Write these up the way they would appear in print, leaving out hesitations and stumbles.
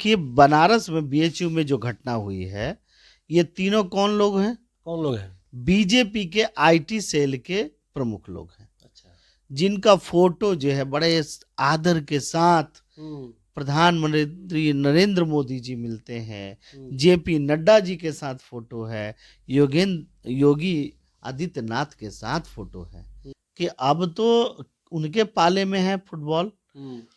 कि बनारस में बीएचयू में जो घटना हुई है, ये तीनों कौन लोग हैं? कौन लोग हैं? बीजेपी के आईटी सेल के प्रमुख लोग हैं, अच्छा। जिनका फोटो जो है बड़े आदर के साथ प्रधानमंत्री नरेंद्र मोदी जी मिलते हैं, जेपी नड्डा जी के साथ फोटो है, योगी आदित्यनाथ के साथ फोटो है कि अब तो उनके पाले में है फुटबॉल।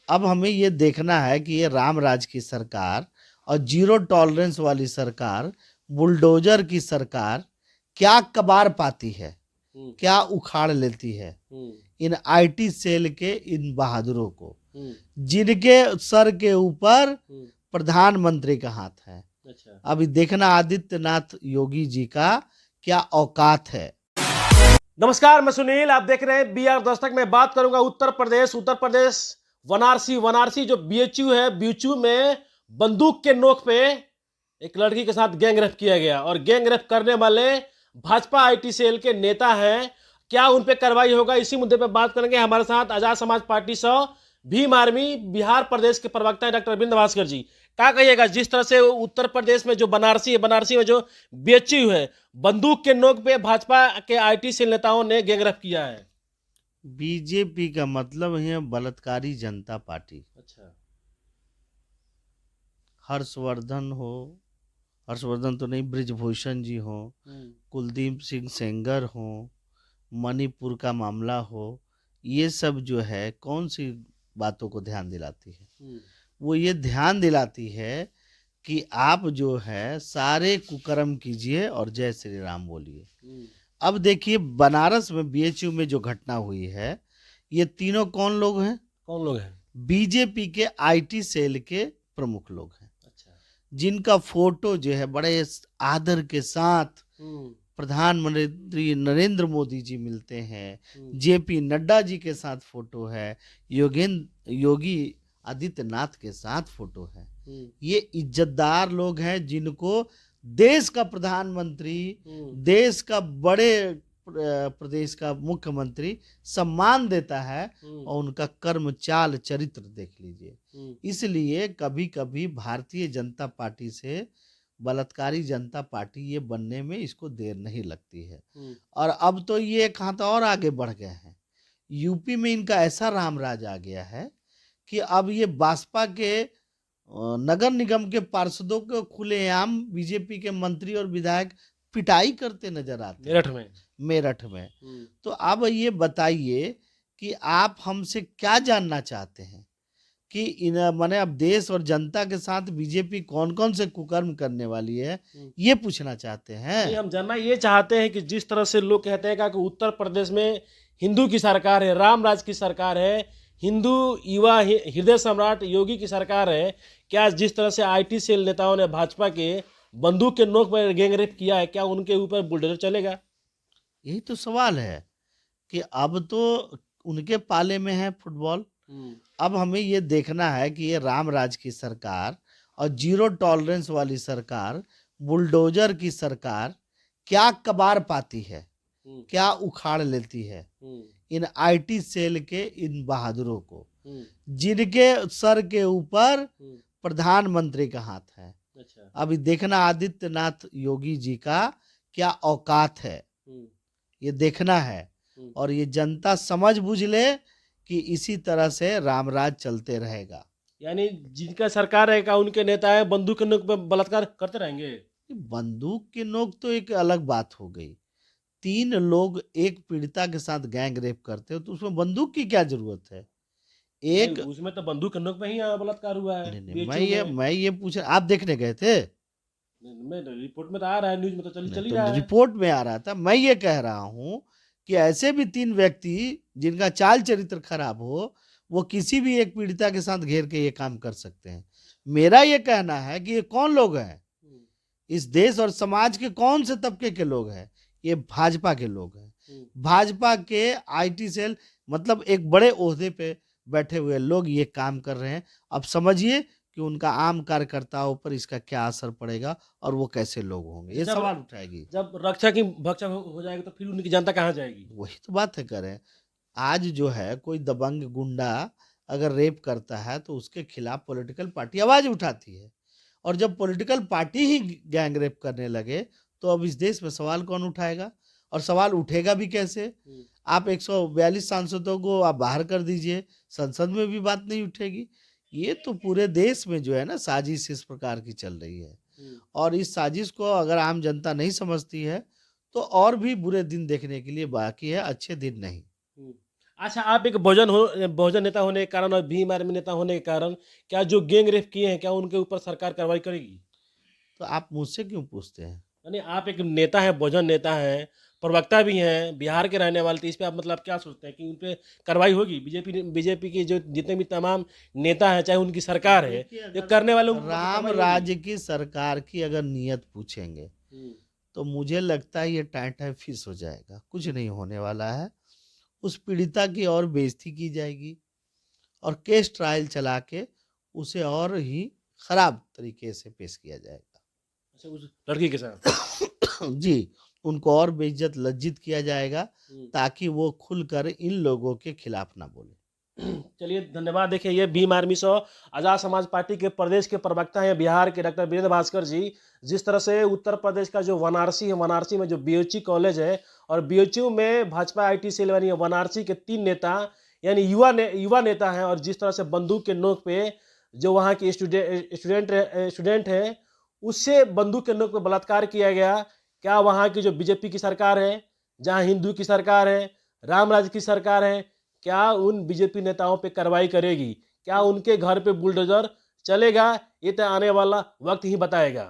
अब हमें ये देखना है कि ये रामराज की सरकार और जीरो टॉलरेंस वाली सरकार, बुलडोजर की सरकार क्या कबार पाती है, क्या उखाड़ लेती है इन आईटी सेल के इन बहादुरों को, जिनके सर के ऊपर प्रधानमंत्री का हाथ है। अच्छा। अभी देखना आदित्यनाथ योगी जी का क्या औकात है। नमस्कार, मैं सुनील, आप देख रहे हैं बी आर दस्तक में। बात करूंगा उत्तर प्रदेश वाराणसी जो बीएचयू है, बीएचयू में बंदूक के नोक पे एक लड़की के साथ गैंगरेप किया गया और गैंगरेप करने वाले भाजपा आईटी सेल के नेता हैं। क्या उन पे कार्रवाई होगा, इसी मुद्दे पे बात करेंगे। हमारे साथ आजाद समाज पार्टी सौ भीम आर्मी बिहार प्रदेश के प्रवक्ता है डॉक्टर अरविंद भास्कर जी। क्या कहिएगा, जिस तरह से उत्तर प्रदेश में जो बनारसी में जो बीएचयू है, बंदूक के नोक पे भाजपा के आईटी सेल नेताओं ने गैंगरेप किया है। बीजेपी का मतलब है बलात्कारी जनता पार्टी। अच्छा। हर्षवर्धन तो नहीं, ब्रिजभूषण जी हो, कुलदीप सिंह सेंगर हो, मणिपुर का मामला हो, ये सब जो है कौन सी बातों को ध्यान दिलाती है? वो ये ध्यान दिलाती है कि आप जो है सारे कुकर्म कीजिए और जय श्री राम बोलिए। अब देखिए बनारस में बीएचयू में जो घटना हुई है, ये तीनों कौन लोग हैं? कौन लोग हैं? बीजेपी के आईटी सेल के प्रमुख लोग हैं। अच्छा। जिनका फोटो जो है बड़े आदर के साथ प्रधानमंत्री नरेंद्र मोदी जी मिलते हैं, जेपी नड्डा जी के साथ फोटो है, योगी आदित्यनाथ के साथ फोटो है। ये इज्जतदार लोग हैं जिनको देश का प्रधानमंत्री, देश का बड़े प्रदेश का मुख्यमंत्री सम्मान देता है, और उनका कर्म चाल चरित्र देख लीजिए। इसलिए कभी कभी भारतीय जनता पार्टी से बलात्कारी जनता पार्टी ये बनने में इसको देर नहीं लगती है। और अब तो ये एक हाथ और आगे बढ़ गए हैं। यूपी में इनका ऐसा रामराज आ गया है कि अब ये बसपा के नगर निगम के पार्षदों को खुलेआम बीजेपी के मंत्री और विधायक पिटाई करते नजर आते हैं मेरठ में। तो अब ये बताइए कि आप हमसे क्या जानना चाहते हैं कि इन माने अब देश और जनता के साथ बीजेपी कौन कौन से कुकर्म करने वाली है, ये पूछना चाहते हैं? हम जानना ये चाहते हैं कि जिस तरह से लोग कहते हैं कि उत्तर प्रदेश में हिंदू की सरकार है, रामराज की सरकार है, हिंदू युवा हृदय सम्राट योगी की सरकार है, क्या जिस तरह से आईटी सेल नेताओं ने भाजपा के बंदूक के नोक पर गैंगरेप किया है, क्या उनके ऊपर बुलडोजर चलेगा? यही तो सवाल है कि अब तो उनके पाले में है फुटबॉल। अब हमें ये देखना है कि ये रामराज की सरकार और जीरो टॉलरेंस वाली सरकार, बुलडोजर की सरकार क्या कबार पाती है, क्या उखाड़ लेती है इन आईटी सेल के इन बहादुरों को, जिनके सर के ऊपर प्रधानमंत्री का हाथ है। अच्छा। अभी देखना आदित्यनाथ योगी जी का क्या औकात है, ये देखना है। और ये जनता समझ बूझ ले कि इसी तरह से रामराज चलते रहेगा। यानी जिनका सरकार रहेगा उनके नेता है बंदूक के नोक पर बलात्कार करते रहेंगे। बंदूक की नोक तो एक अलग बात हो गई। 3 लोग एक पीड़िता के साथ गैंग रेप करते हो तो उसमें बंदूक की क्या जरूरत है? एक उसमें तो बंदूक के नोक पे ही बलात्कार हुआ है। नहीं, मैं ये पूछ, आप देखने गए थे? मैं रिपोर्ट में तो आ रहा है, न्यूज में तो चल ही रहा है। रिपोर्ट में आ रहा था। मैं ये कह रहा हूँ कि ऐसे भी 3 व्यक्ति जिनका चाल चरित्र खराब हो, वो किसी भी एक पीड़िता के साथ घेर के ये काम कर सकते हैं। मेरा ये कहना है कि ये कौन लोग हैं, इस देश और समाज के कौन से तबके के लोग हैं? ये भाजपा के लोग हैं। भाजपा के आईटी सेल, मतलब एक बड़े ओहदे पे बैठे हुए लोग ये काम कर रहे हैं। अब समझिए कि उनका आम कार्यकर्ताओं पर इसका क्या असर पड़ेगा और वो कैसे लोग होंगे, ये सवाल उठाएगी। जब रक्षा की भक्षा हो जाएगी तो फिर उनकी जनता कहाँ जाएगी? वही तो बात है, करें आज जो है कोई दबंग गुंडा अगर रेप करता है तो उसके खिलाफ पॉलिटिकल पार्टी आवाज उठाती है, और जब पॉलिटिकल पार्टी ही गैंग रेप करने लगे तो अब इस देश में सवाल कौन उठाएगा, और सवाल उठेगा भी कैसे? आप 142 सांसदों को आप बाहर कर दीजिए, संसद में भी बात नहीं उठेगी। ये तो पूरे देश में जो है ना साजिश इस प्रकार की चल रही है, और इस साजिश को अगर आम जनता नहीं समझती है तो और भी बुरे दिन देखने के लिए बाकी है, अच्छे दिन नहीं। अच्छा, आप एक बहुजन नेता होने के कारण और भीम आर्मी नेता होने के कारण क्या जो गैंग रेप किए हैं क्या उनके ऊपर सरकार कार्रवाई करेगी? तो आप मुझसे क्यों पूछते हैं? यानी आप एक नेता हैं, बहुजन नेता हैं, प्रवक्ता भी हैं, बिहार के रहने वाले, तो इस पे आप मतलब क्या सोचते हैं कि उन पे कार्रवाई होगी? बीजेपी के जो जितने भी तमाम नेता हैं, चाहे उनकी सरकार है, देखिए, जो अगर करने वाले उनको राम कार्रवाई होगी? राज्य की सरकार की अगर नियत पूछेंगे हुँ, तो मुझे लगता है ये टाई फिस हो जाएगा, कुछ नहीं होने वाला है। उस पीड़िता की और बेइज्जती की जाएगी, और केस ट्रायल चला के उसे और ही खराब तरीके से पेश किया जाएगा। अच्छा, उस लड़की के साथ। जी, उनको और बेइज्जत लज्जित किया जाएगा हुँ। ताकि वो खुलकर इन लोगों के खिलाफ ना बोले। चलिए, धन्यवाद। देखिए, ये भीम आर्मी सो आज़ाद समाज पार्टी के प्रदेश के प्रवक्ता हैं बिहार के डॉक्टर वीरेंद्र भास्कर जी। जिस तरह से उत्तर प्रदेश का जो वाराणसी है, वाराणसी में जो बीएचयू कॉलेज है और बीएचयू में भाजपा आईटी सेल यानी वाराणसी के 3 नेता यानी युवा नेता हैं, और जिस तरह से बंदूक के नोक पे जो वहाँ के स्टूडेंट हैं, उससे बंदूक के नोक पे बलात्कार किया गया। क्या वहाँ की जो बीजेपी की सरकार है, जहाँ हिंदू की सरकार है, राम राज्य की सरकार है, क्या उन बीजेपी नेताओं पे कार्रवाई करेगी? क्या उनके घर पे बुलडोजर चलेगा? ये तो आने वाला वक्त ही बताएगा।